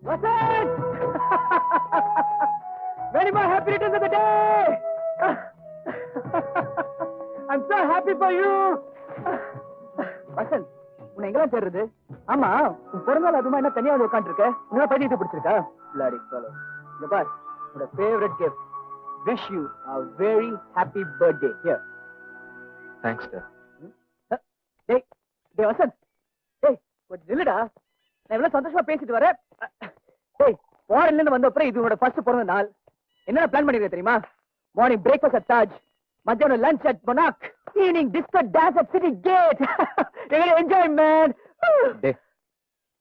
Vasant! Many more happy returns of the day! I'm so happy for you! Vasant, உன்னை எங்கெல்லாம் தேடுறது? ஆமா, உன் பிறந்தநாள் அதுமா என்ன தனியா வந்து உட்காந்துருக்க? உன்னை பைத்தியத்தை பிடிச்சிருக்கா? Bloody fellow. இங்க பார், உன்னோட favorite gift. Wish you a very happy birthday. Here. Thanks, sir. டேய், டேய் வசந்த். டேய், கொஞ்சம் நில்லுடா. நான் இவ்வளவு சந்தோஷமா பேசிட்டு வரேன். டேய், ஃபாரின்ல இருந்து வந்த அப்புறம் இது உன்னோட ஃபர்ஸ்ட் பிறந்த நாள். என்ன பிளான் பண்ணிருக்க தெரியுமா? மார்னிங் பிரேக்ஃபாஸ்ட் அட் தாஜ், மத்தியானம் லஞ்ச் அட் மொனாக், evening disco dance at city gate. You're gonna enjoy, man.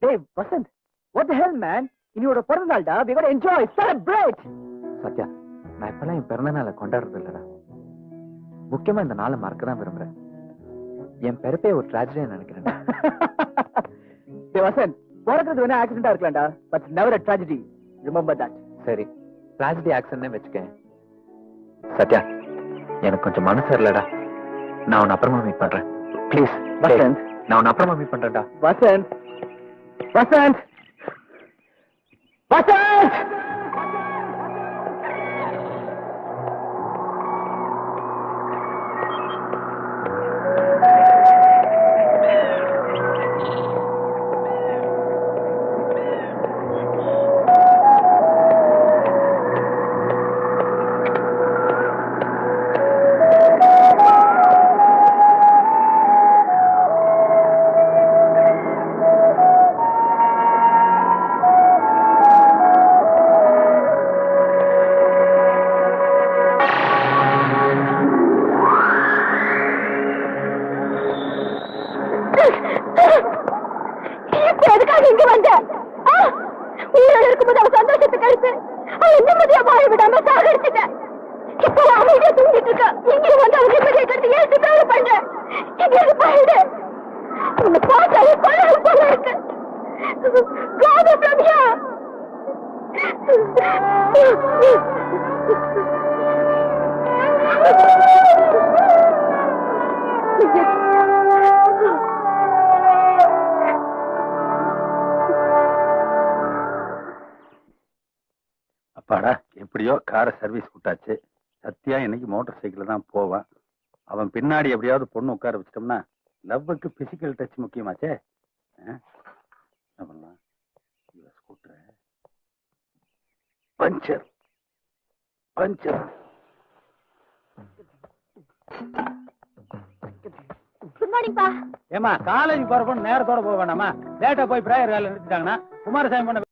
டேய் Vasanth, what the hell, man? இன்னையோட பிறந்த நாள்டா. We're gonna enjoy, celebrate. Sathya, நான் இப்பெல்லாம் என் பிறந்த நாளை கொண்டாடுறது இல்லடா. முக்கியமா இந்த நாளை மறக்க தான் விரும்புறேன். என் பிறப்பே ஒரு டிராஜடியா நினைக்கிறேன். டேய் வசந்த், பிறக்கிறது வேணா ஆக்சிடென்டா இருக்கலாம்டா, but never a tragedy. Remember that. சரி, டிராஜடி ஆக்சிடென்ட் வச்சுக்கேன். சத்யா, எனக்கு கொஞ்சம் மனசு இல்லடா. நான் உன்னை அப்புறமா மீட் பண்றேன். ப்ளீஸ் வசந்த், நான் உன்னை அப்புறமா மீட் பண்றேன்டா. வசந்த், வசந்த், வசந்த். அப்பாடா, எப்படியோ காரை சர்வீஸ் விட்டாச்சு. சத்யா இன்னைக்கு மோட்டார் சைக்கிள் தான் போவான். அவன் பின்னாடி எப்படியாவது பொண்ணு உட்கார வச்சிட்டோம்னா லவ்வுக்கு பிசிக்கல் டச் முக்கியமாச்சே. என்ன பண்ணலாம்? Scooter puncture puncture. Good morning பா. ஏமா, காலேஜ் போற பொண்ணு நேரத்தோட போக வேண்டாமா? லேட்டா போய் பிரேயர் வேலை நிறுத்திட்டாங்கன்னா குமாரசாமி பண்ண